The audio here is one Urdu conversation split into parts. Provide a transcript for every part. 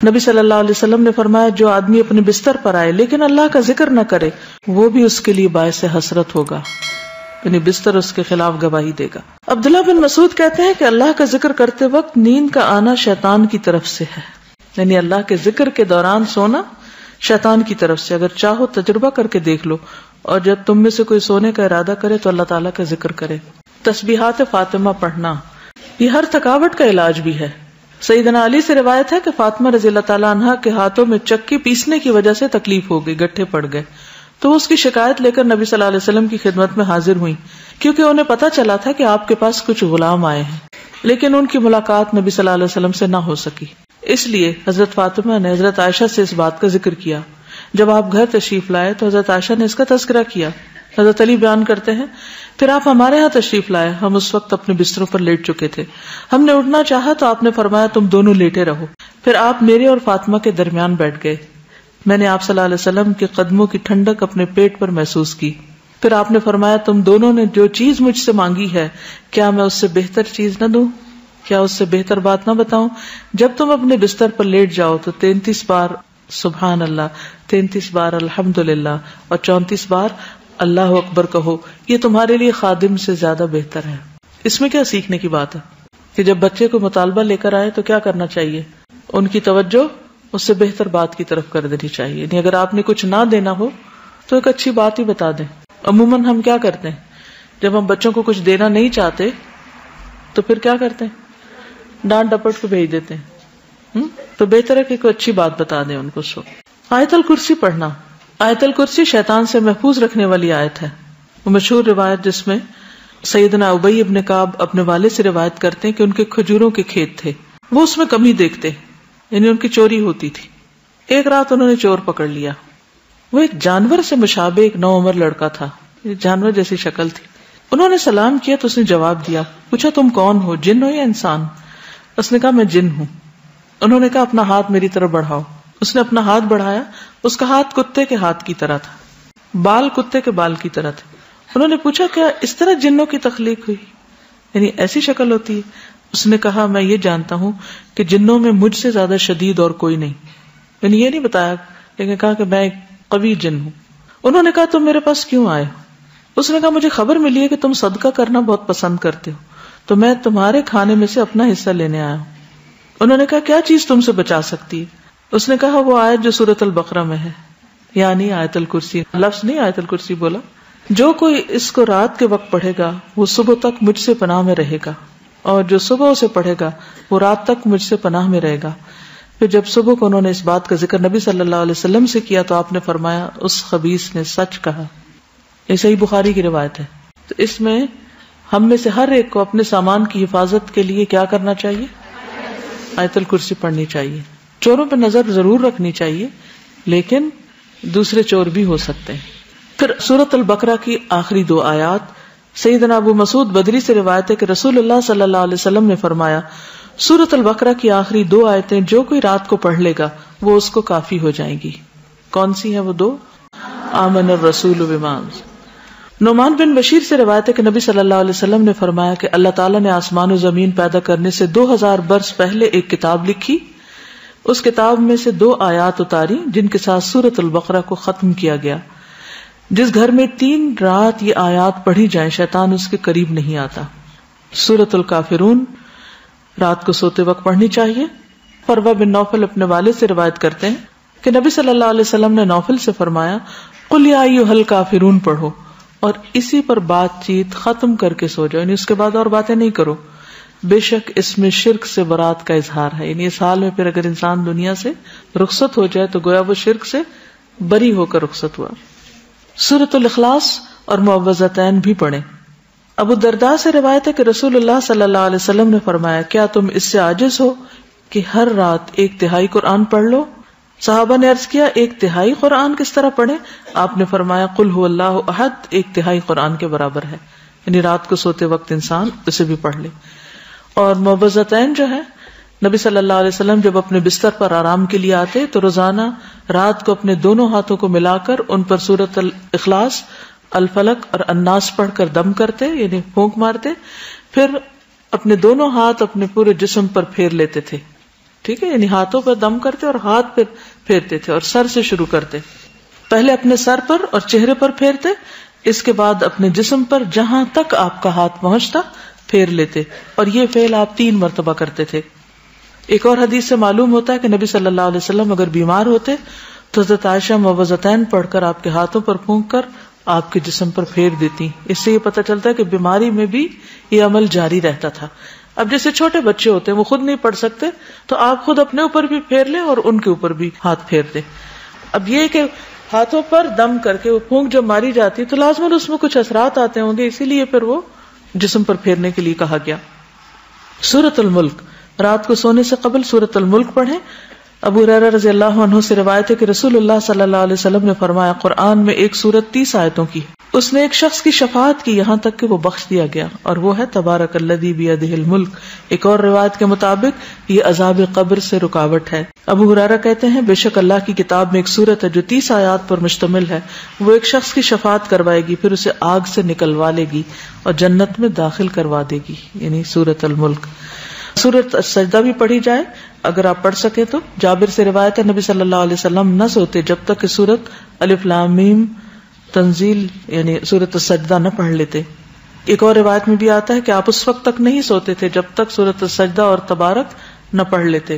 نبی صلی اللہ علیہ وسلم نے فرمایا جو آدمی اپنے بستر پر آئے لیکن اللہ کا ذکر نہ کرے وہ بھی اس کے لیے باعث حسرت ہوگا، یعنی بستر اس کے خلاف گواہی دے گا۔ عبداللہ بن مسعود کہتے ہیں کہ اللہ کا ذکر کرتے وقت نیند کا آنا شیطان کی طرف سے ہے، یعنی اللہ کے ذکر کے دوران سونا شیطان کی طرف سے۔ اگر چاہو تجربہ کر کے دیکھ لو، اور جب تم میں سے کوئی سونے کا ارادہ کرے تو اللہ تعالیٰ کا ذکر کرے۔ تسبیحات فاطمہ پڑھنا یہ ہر تھکاوٹ کا علاج بھی ہے۔ سیدنا علی سے روایت ہے کہ فاطمہ رضی اللہ تعالیٰ عنہا کے ہاتھوں میں چکی پیسنے کی وجہ سے تکلیف ہو گئی، گٹھے پڑ گئے، تو وہ اس کی شکایت لے کر نبی صلی اللہ علیہ وسلم کی خدمت میں حاضر ہوئی، کیونکہ انہیں پتا چلا تھا کہ آپ کے پاس کچھ غلام آئے ہیں، لیکن ان کی ملاقات نبی صلی اللہ علیہ وسلم سے نہ ہو سکی۔ اس لیے حضرت فاطمہ نے حضرت عائشہ سے اس بات کا ذکر کیا۔ جب آپ گھر تشریف لائے تو حضرت عائشہ نے اس کا تذکرہ کیا۔ حضرت علی بیان کرتے ہیں پھر آپ ہمارے ہاں تشریف لائے، ہم اس وقت اپنے بستروں پر لیٹ چکے تھے، ہم نے اٹھنا چاہا تو آپ نے فرمایا تم دونوں لیٹے رہو، پھر آپ میرے اور فاطمہ کے درمیان بیٹھ گئے، میں نے آپ صلی اللہ علیہ وسلم کے قدموں کی ٹھنڈک اپنے پیٹ پر محسوس کی، پھر آپ نے فرمایا تم دونوں نے جو چیز مجھ سے مانگی ہے کیا میں اس سے بہتر چیز نہ دوں، کیا اس سے بہتر بات نہ بتاؤں؟ جب تم اپنے بستر پر لیٹ جاؤ تو 33 بار سبحان اللہ، 33 بار الحمدللہ اور 34 بار اللہ اکبر کہو، یہ تمہارے لیے خادم سے زیادہ بہتر ہے۔ اس میں کیا سیکھنے کی بات ہے کہ جب بچے کو مطالبہ لے کر آئے تو کیا کرنا چاہیے؟ ان کی توجہ اس سے بہتر بات کی طرف کر دینی چاہیے، یعنی اگر آپ نے کچھ نہ دینا ہو تو ایک اچھی بات ہی بتا دیں۔ عموماً ہم کیا کرتے ہیں جب ہم بچوں کو کچھ دینا نہیں چاہتے تو پھر کیا کرتے ہیں؟ ڈانٹ ڈپٹ کو بھیج دیتے ہیں۔ تو بہتر ہے کہ کوئی اچھی بات بتا دیں ان کو۔ آیت الکرسی پڑھنا، آیت الکرسی شیطان سے محفوظ رکھنے والی آیت ہے۔ وہ مشہور روایت جس میں سیدنا ابی ابن کعب اپنے والد سے روایت کرتے ہیں کہ ان کے کھجوروں کے کھیت تھے، وہ اس میں کمی دیکھتے، یعنی ان کی چوری ہوتی تھی۔ ایک رات انہوں نے چور پکڑ لیا، وہ ایک جانور سے مشابہ ایک نوعمر لڑکا تھا، جانور جیسی شکل تھی۔ انہوں نے سلام کیا تو اس نے جواب دیا، پوچھا تم کون ہو، جن ہو یا انسان؟ اس نے کہا میں جن ہوں۔ انہوں نے کہا اپنا ہاتھ میری طرف بڑھاؤ۔ اس نے اپنا ہاتھ بڑھایا، اس کا ہاتھ کتے کے ہاتھ کی طرح تھا، بال کتے کے بال کی طرح تھے۔ انہوں نے پوچھا کیا اس طرح جنوں کی تخلیق ہوئی، یعنی ایسی شکل ہوتی ہے؟ اس نے کہا میں یہ جانتا ہوں کہ جنوں میں مجھ سے زیادہ شدید اور کوئی نہیں، یعنی یہ نہیں بتایا لیکن کہا کہ میں ایک قوی جن ہوں۔ انہوں نے کہا تم میرے پاس کیوں آئے؟ اس نے کہا مجھے خبر ملی ہے کہ تم صدقہ کرنا بہت پسند کرتے ہو، تو میں تمہارے کھانے میں سے اپنا حصہ لینے آیا ہوں۔ انہوں نے کہا کیا چیز تم سے بچا سکتی ہے؟ اس نے کہا وہ آیت جو سورۃ البقرہ میں ہے، یعنی آیت الکرسی، لفظ نہیں آیت الکرسی بولا، جو کوئی اس کو رات کے وقت پڑھے گا وہ صبح تک مجھ سے پناہ میں رہے گا، اور جو صبح اسے پڑھے گا وہ رات تک مجھ سے پناہ میں رہے گا۔ پھر جب صبح کو انہوں نے اس بات کا ذکر نبی صلی اللہ علیہ وسلم سے کیا تو آپ نے فرمایا اس خبیث نے سچ کہا۔ یہ صحیح بخاری کی روایت ہے۔ تو اس میں ہم میں سے ہر ایک کو اپنے سامان کی حفاظت کے لیے کیا کرنا چاہیے؟ آیت الکرسی پڑھنی چاہیے۔ چوروں پہ نظر ضرور رکھنی چاہیے، لیکن دوسرے چور بھی ہو سکتے ہیں۔ پھر سورۃ البقرہ کی آخری 2 آیات، سیدنا ابو مسعود بدری سے روایت ہے کہ رسول اللہ صلی اللہ علیہ وسلم نے فرمایا سورۃ البقرہ کی آخری 2 آیتیں جو کوئی رات کو پڑھ لے گا وہ اس کو کافی ہو جائیں گی۔ کون سی ہیں وہ 2؟ آمن الرسول بما، نعمان بن بشیر سے روایت ہے کہ نبی صلی اللہ علیہ وسلم نے فرمایا کہ اللہ تعالیٰ نے آسمان و زمین پیدا کرنے سے 2000 برس پہلے ایک کتاب لکھی، اس کتاب میں سے 2 آیات اتاری جن کے ساتھ سورۃ البقرہ کو ختم کیا گیا۔ جس گھر میں 3 رات یہ آیات پڑھی جائیں شیطان اس کے قریب نہیں آتا۔ سورۃ الکافرون رات کو سوتے وقت پڑھنی چاہیے۔ فروہ بن نوفل اپنے والد سے روایت کرتے ہیں کہ نبی صلی اللہ علیہ وسلم نے نوفل سے فرمایا قل یا ایھا الکافرون پڑھو، اور اسی پر بات چیت ختم کر کے سو جاؤ، یعنی اس کے بعد اور باتیں نہیں کرو، بے شک اس میں شرک سے برات کا اظہار ہے۔ یعنی اس حال میں پھر اگر انسان دنیا سے رخصت ہو جائے تو گویا وہ شرک سے بری ہو کر رخصت ہوا۔ سورۃ الاخلاص اور معوذتین بھی پڑھیں۔ ابو الدرداء سے روایت ہے کہ رسول اللہ صلی اللہ علیہ وسلم نے فرمایا کیا تم اس سے عاجز ہو کہ ہر رات 1/3 قرآن پڑھ لو؟ صحابہ نے عرض کیا 1/3 قرآن کس طرح پڑھیں؟ آپ نے فرمایا قل هو اللہ احد 1/3 قرآن کے برابر ہے، یعنی رات کو سوتے وقت انسان اسے بھی پڑھ لے۔ اور معوذتین جو ہے نبی صلی اللہ علیہ وسلم جب اپنے بستر پر آرام کے لیے آتے تو روزانہ رات کو اپنے دونوں ہاتھوں کو ملا کر ان پر سورۃ الاخلاص، الفلق اور الناس پڑھ کر دم کرتے، یعنی پھونک مارتے، پھر اپنے دونوں ہاتھ اپنے پورے جسم پر پھیر لیتے تھے، ٹھیک ہے، یعنی ہاتھوں پر دم کرتے اور ہاتھ پہ پھیرتے تھے، اور سر سے شروع کرتے، پہلے اپنے سر پر اور چہرے پر پھیرتے، اس کے بعد اپنے جسم پر جہاں تک آپ کا ہاتھ پہنچتا پھیر لیتے، اور یہ فعل آپ 3 مرتبہ کرتے تھے۔ ایک اور حدیث سے معلوم ہوتا ہے کہ نبی صلی اللہ علیہ وسلم اگر بیمار ہوتے تو حضرت عائشہ موعظتین پڑھ کر آپ کے ہاتھوں پر پھونک کر آپ کے جسم پر پھیر دیتی۔ اس سے یہ پتہ چلتا ہے کہ بیماری میں بھی یہ عمل جاری رہتا تھا۔ اب جیسے چھوٹے بچے ہوتے ہیں، وہ خود نہیں پڑھ سکتے، تو آپ خود اپنے اوپر بھی پھیر لیں اور ان کے اوپر بھی ہاتھ پھیر دیں۔ اب یہ کہ ہاتھوں پر دم کر کے وہ پھونک جب ماری جاتی تو لازماً اس میں کچھ اثرات آتے ہوں گے، اسی لیے پھر وہ جسم پر پھیرنے کے لیے کہا گیا۔ سورۃ الملک، رات کو سونے سے قبل سورۃ الملک پڑھیں۔ ابو ہریرہ رضی اللہ عنہ سے روایت ہے کہ رسول اللہ صلی اللہ علیہ وسلم نے فرمایا، قرآن میں ایک سورت 30 آیتوں کی ہے، اس نے ایک شخص کی شفاعت کی یہاں تک کہ وہ بخش دیا گیا، اور وہ ہے تبارک الذی بیدہ الملک۔ ایک اور روایت کے مطابق یہ عذاب قبر سے رکاوٹ ہے۔ ابو ہریرہ کہتے ہیں، بے شک اللہ کی کتاب میں ایک سورت ہے جو 30 آیات پر مشتمل ہے، وہ ایک شخص کی شفاعت کروائے گی، پھر اسے آگ سے نکلوا لے گی اور جنت میں داخل کروا دے گی، یعنی سورۃ الملک۔ سورۃ السجدہ بھی پڑھی جائے اگر آپ پڑھ سکیں تو۔ جابر سے روایت ہے، نبی صلی اللہ علیہ وسلم نہ سوتے جب تک کہ سورۃ الف لام میم تنزیل یعنی سورۃ السجدہ نہ پڑھ لیتے۔ ایک اور روایت میں بھی آتا ہے کہ آپ اس وقت تک نہیں سوتے تھے جب تک سورۃ السجدہ اور تبارک نہ پڑھ لیتے۔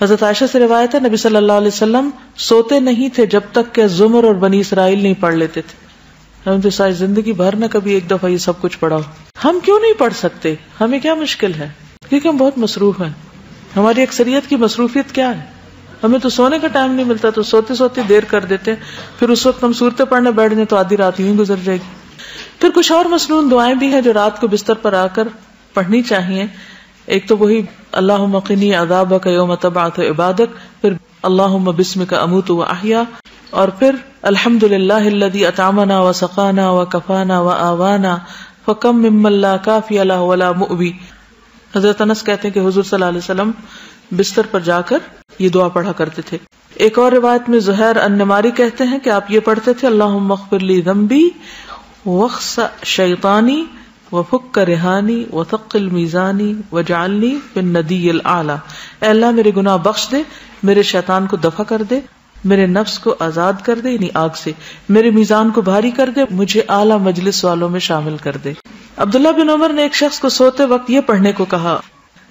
حضرت عائشہ سے روایت ہے، نبی صلی اللہ علیہ وسلم سوتے نہیں تھے جب تک کہ زمر اور بنی اسرائیل نہیں پڑھ لیتے تھے۔ ہم تو ساری زندگی بھر نہ کبھی ایک دفعہ یہ سب کچھ پڑھا ہو۔ ہم کیوں نہیں پڑھ سکتے؟ ہمیں کیا مشکل ہے؟ کیونکہ ہم بہت مصروف ہیں۔ ہماری اکثریت کی مصروفیت کیا ہے؟ ہمیں تو سونے کا ٹائم نہیں ملتا، تو سوتے سوتے دیر کر دیتے ہیں، پھر اس وقت ہم صورتیں پڑھنے بیٹھ جائیں تو آدھی رات یوں گزر جائے گی۔ پھر کچھ اور مسنون دعائیں بھی ہیں جو رات کو بستر پر آ کر پڑھنی چاہیے۔ ایک تو وہی اللہم قنی عذابک یوم تبعث عبادک، پھر اللہم بسمک اموت واحیا، اور پھر الحمدللہ الذی اطعمنا وسقانا وکفانا وآوانا فکم ممن لا کافی لہ ولا مؤوی۔ حضرت انس کہتے ہیں کہ حضور صلی اللہ علیہ وسلم بستر پر جا کر یہ دعا پڑھا کرتے تھے۔ ایک اور روایت میں زہیر النماری کہتے ہیں کہ آپ یہ پڑھتے تھے، اللہم اغفر لی ذنبی واخسأ شیطانی وفک رہانی وثقل میزانی وجعلنی فی الندی الاعلی۔ اے اللہ میرے گناہ بخش دے، میرے شیطان کو دفع کر دے، میرے نفس کو آزاد کر دے یعنی آگ سے، میرے میزان کو بھاری کر دے، مجھے اعلیٰ مجلس والوں میں شامل کر دے۔ عبداللہ بن عمر نے ایک شخص کو سوتے وقت یہ پڑھنے کو کہا،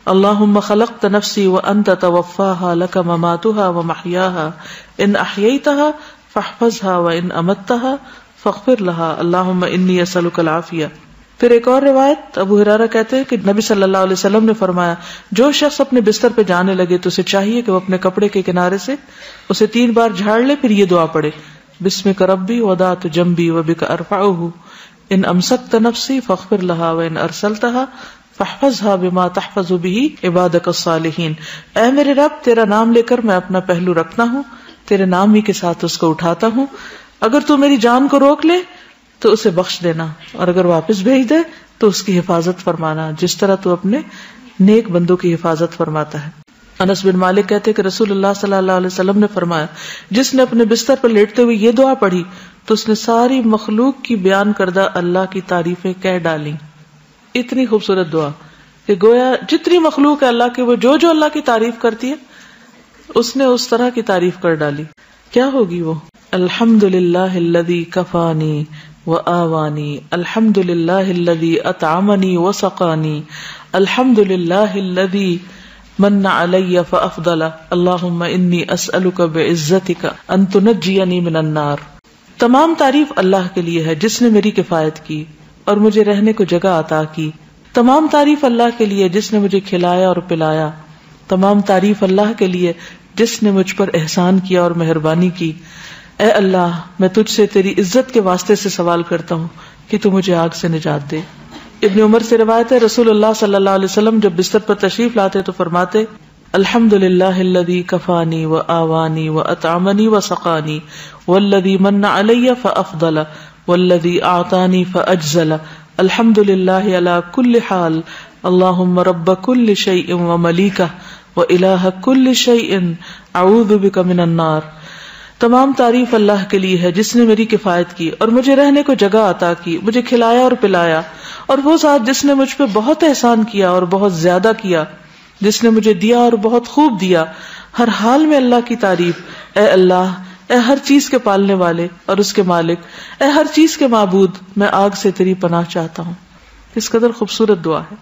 اللہم خلقت نفسی وانت توفاها لک مماتها ومحیاها ان احییتها فاحفظها وان امتها فاغفر لها اللہم انی اسألک العافیہ۔ پھر ایک اور روایت ابو ہریرہ کہتے ہیں کہ نبی صلی اللہ علیہ وسلم نے فرمایا، جو شخص اپنے بستر پہ جانے لگے تو اسے چاہیے کہ وہ اپنے کپڑے کے کنارے سے اسے 3 بار جھاڑ لے، پھر یہ دعا پڑھے، بسمک ربی وضعت جنبی وبک ارفعہ ان امسکت نفسی فاغفر لها وان ارسلتها فاحفظها بما تحفظ به عبادك الصالحین۔ اے میرے رب، تیرا نام لے کر میں اپنا پہلو رکھتا ہوں، تیرے نام ہی کے ساتھ اس کو اٹھاتا ہوں، اگر تو میری جان کو روک لے تو اسے بخش دینا، اور اگر واپس بھیج دے تو اس کی حفاظت فرمانا، جس طرح تو اپنے نیک بندوں کی حفاظت فرماتا ہے۔ انس بن مالک کہتے کہ رسول اللہ صلی اللہ علیہ وسلم نے فرمایا، جس نے اپنے بستر پر لیٹتے ہوئے یہ دعا پڑھی تو اس نے ساری مخلوق کی بیان کردہ اللہ کی تعریفیں کہہ ڈالیں۔ اتنی خوبصورت دعا کہ گویا جتنی مخلوق ہے اللہ کے، وہ جو جو اللہ کی تعریف کرتی ہے اس نے اس طرح کی تعریف کر ڈالی۔ کیا ہوگی وہ؟ الحمدللہ الذی کفانی وآوانی، الحمدللہ الذی اطعمنی وسقانی، الحمدللہ الذی من علی فافضل، اللہم انی اسألک بعزتک ان تنجینی من النار۔ تمام تعریف اللہ کے لیے ہے جس نے میری کفایت کی اور مجھے رہنے کو جگہ عطا کی۔ تمام تعریف اللہ کے لیے جس نے مجھے کھلایا اور پلایا۔ تمام تعریف اللہ کے لیے جس نے مجھ پر احسان کیا اور مہربانی کی۔ اے اللہ، میں تجھ سے تیری عزت کے واسطے سے سوال کرتا ہوں کہ تو مجھے آگ سے نجات دے۔ ابن عمر سے روایت ہے، رسول اللہ صلی اللہ علیہ وسلم جب بستر پر تشریف لاتے تو فرماتے، الحمدللہ الذی کفانی وآوانی واطعمنی وسقانی والذی من علی فافضل والذی اعطانی فاجزل، الحمدللہ علی کل حال، اللہم رب کل شیء وملیکہ والہ کل شیء اعوذ بک من النار۔ تمام تعریف اللہ کے لیے ہے جس نے میری کفایت کی اور مجھے رہنے کو جگہ عطا کی، مجھے کھلایا اور پلایا، اور وہ ذات جس نے مجھ پہ بہت احسان کیا اور بہت زیادہ کیا، جس نے مجھے دیا اور بہت خوب دیا، ہر حال میں اللہ کی تعریف، اے اللہ، اے ہر چیز کے پالنے والے اور اس کے مالک، اے ہر چیز کے معبود، میں آگ سے تیری پناہ چاہتا ہوں۔ اس قدر خوبصورت دعا ہے۔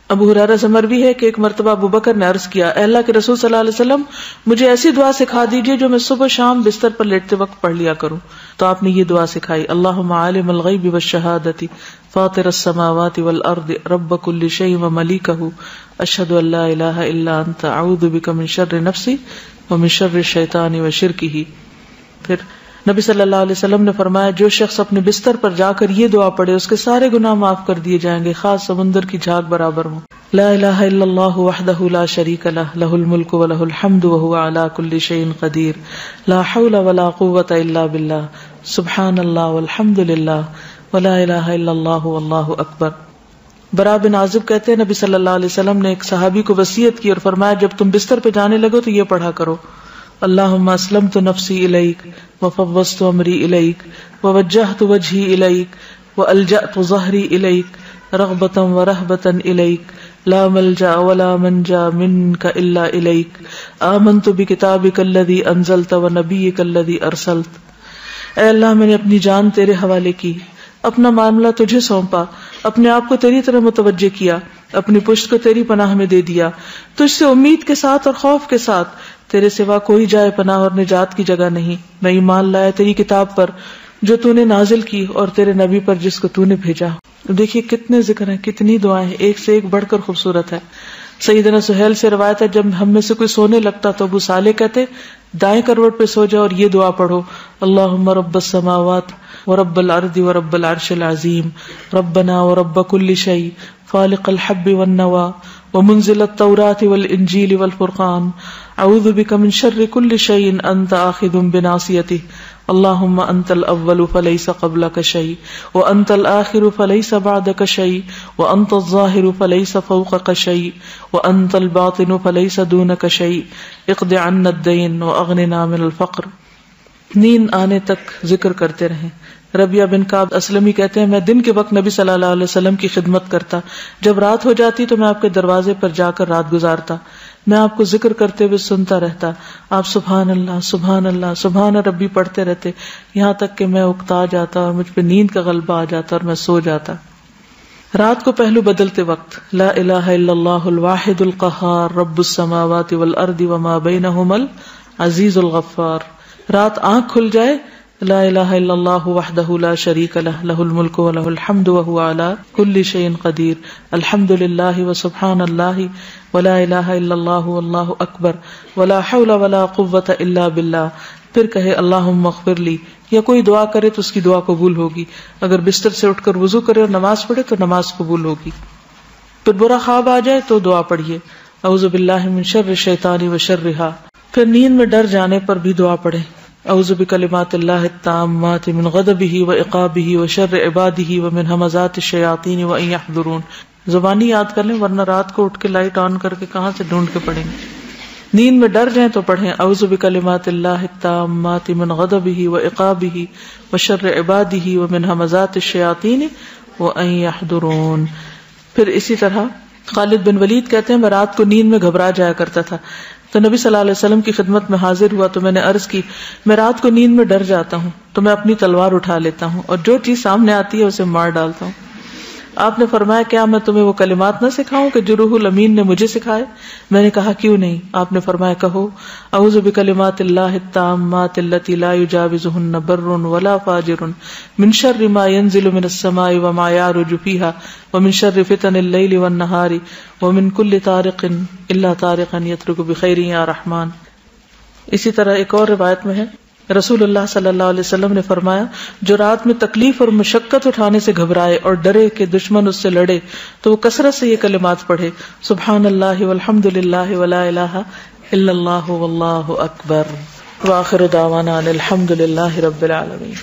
ابو ہریرہ سے مروی ہے کہ ایک مرتبہ ابو بکر نے عرض کیا، اے اللہ کے رسول صلی اللہ علیہ وسلم، مجھے ایسی دعا سکھا دیجیے جو میں صبح شام بستر پر لیٹتے وقت پڑھ لیا کروں۔ تو آپ نے یہ دعا سکھائی، اللہم عالم الغیب والشہادۃ فاطر السماوات والارض رب کل شیء وملیکہ اشہد ان لا الہ الا انت اعوذ بک من شر نفسی ومن شر الشیطان وشرکہ۔ پھر نبی صلی اللہ علیہ وسلم نے فرمایا، جو شخص اپنے بستر پر جا کر یہ دعا پڑھے اس کے سارے گناہ معاف کر دیے جائیں گے، خاص سمندر کی جھاگ برابر ہوں۔ لا الہ الا اللہ وحدہ لا شریک لہ، لہ الملک ولہ الحمد وہو علی کل شیء قدیر، لا حول ولا قوۃ الا باللہ، سبحان اللہ والحمد للہ ولا الہ الا اللہ واللہ اکبر۔ برا بن عازب کہتے ہیں نبی صلی اللہ علیہ وسلم نے ایک صحابی کو وصیت کی اور فرمایا، جب تم بستر پہ جانے لگو تو یہ پڑھا کرو، اللہم اسلمت نفسی الیک وفوضت امری الیک ووجہت وجہی الیک والجأت ظہری الیک رغبتا ورہبتا الیک لا ملجأ ولا منجا منک الا الیک آمنت بکتابک الذی انزلت ونبیک الذی ارسلت۔ اے اللہ، میں نے اپنی جان تیرے حوالے کی، اپنا معاملہ تجھے سونپا، اپنے آپ کو تیری طرح متوجہ کیا، اپنی پشت کو تیری پناہ میں دے دیا، تجھ سے امید کے ساتھ اور خوف کے ساتھ، تیرے سوا کوئی جائے پناہ اور نجات کی جگہ نہیں۔ میں ایمان لایا تیری کتاب پر جو تو نے نازل کی اور تیرے نبی پر جس کو تو نے بھیجا۔ دیکھیے کتنے ذکر ہیں، کتنی دعائیں ہیں، ایک سے ایک بڑھ کر خوبصورت ہے۔ سیدنا سہیل سے روایت ہے، جب ہم میں سے کوئی سونے لگتا تو ابو صالح کہتے دائیں کروٹ پہ سو جاؤ اور یہ دعا پڑھو، اللہم رب السماوات ورب الارض ورب العرش العظیم ربنا ورب کل شیء فالق الحب والنوا ومنزل التوراة والانجیل والفرقان اعوذ بک من شر کل شیء انت آخذ بناصیته اللہم انت الاول فلیس قبلک شیء وانت الآخر فلیس بعدک شیء وانت الظاہر فلیس فوقک شیء وانت الباطن فلیس دونک شیء اقض عنا الدین واغننا من الفقر۔ نیند آنے تک ذکر کرتے رہیں۔ ربیہ بن کعب اسلمی کہتے ہیں، میں دن کے وقت نبی صلی اللہ علیہ وسلم کی خدمت کرتا، جب رات ہو جاتی تو میں آپ کے دروازے پر جا کر رات گزارتا، میں آپ کو ذکر کرتے ہوئے سنتا رہتا، آپ سبحان اللہ سبحان اللہ سبحان ربی پڑھتے رہتے، یہاں تک کہ میں اکتا جاتا اور مجھ پہ نیند کا غلبہ آ جاتا اور میں سو جاتا۔ رات کو پہلو بدلتے وقت لا الہ الا اللہ الواحد القہار رب السماوات والارض وما بینہما العزیز الغفار۔ رات آنکھ کھل جائے لا الہ الا اللہ وحدہ لا شریک لہ، لہ الملک ولہ الحمد وہو علی کل شیء قدیر، الحمد للہ وسبحان اللہ ولا الہ الا اللہ واللہ اکبر ولا حول ولا قوۃ الا باللہ۔ پھر کہے اللہم اغفر لی، یا کوئی دعا کرے تو اس کی دعا قبول ہوگی، اگر بستر سے اٹھ کر وضو کرے اور نماز پڑھے تو نماز قبول ہوگی۔ پھر برا خواب آ جائے تو دعا پڑھیے، اعوذ باللہ من شر الشیطان وشرہا۔ پھر نیند میں ڈر جانے پر بھی دعا پڑھے، اعوذ بکلمات اللہ التامات من غضبہ وعقابہ وشر عبادہ ومن ہمزات الشیاطین وان یحضرون۔ زبانی یاد کر لیں ورنہ رات کو اٹھ کے لائٹ آن کر کے کہاں سے ڈھونڈ کے پڑھیں گے۔ نیند میں ڈر جائیں تو پڑھیں اعوذ بکلمات اللہ التامات من غضبہ وعقابہ وشر عبادہ ومن ہمزات الشیاطین وان یحضرون۔ پھر اسی طرح خالد بن ولید کہتے ہیں، میں رات کو نیند میں گھبرا جایا کرتا تھا، تو نبی صلی اللہ علیہ وسلم کی خدمت میں حاضر ہوا تو میں نے عرض کی، میں رات کو نیند میں ڈر جاتا ہوں تو میں اپنی تلوار اٹھا لیتا ہوں اور جو چیز سامنے آتی ہے اسے مار ڈالتا ہوں۔ آپ نے فرمایا، کیا میں تمہیں وہ کلمات نہ سکھاؤں کہ جو روح الامین نے مجھے سکھائے؟ میں نے کہا کیوں نہیں؟ آپ نے فرمایا، کہو اعوذ بکلمات اللہ التامات التی لا یجاوزہن بر ولا فاجر من شر ما ينزل من السماء وما يعرج فيها ومن شر فتن اللیل والنہار ومن کل طارق الا طارقا یترک بخیر یا رحمان۔ اسی طرح ایک اور روایت میں ہے، رسول اللہ صلی اللہ علیہ وسلم نے فرمایا، جو رات میں تکلیف اور مشقت اٹھانے سے گھبرائے اور ڈرے کہ دشمن اس سے لڑے تو وہ کثرت سے یہ کلمات پڑھے، سبحان اللہ والحمد للہ ولا الہ الا اللہ واللہ اکبر، وآخر دعوانا ان الحمد للہ رب العالمین۔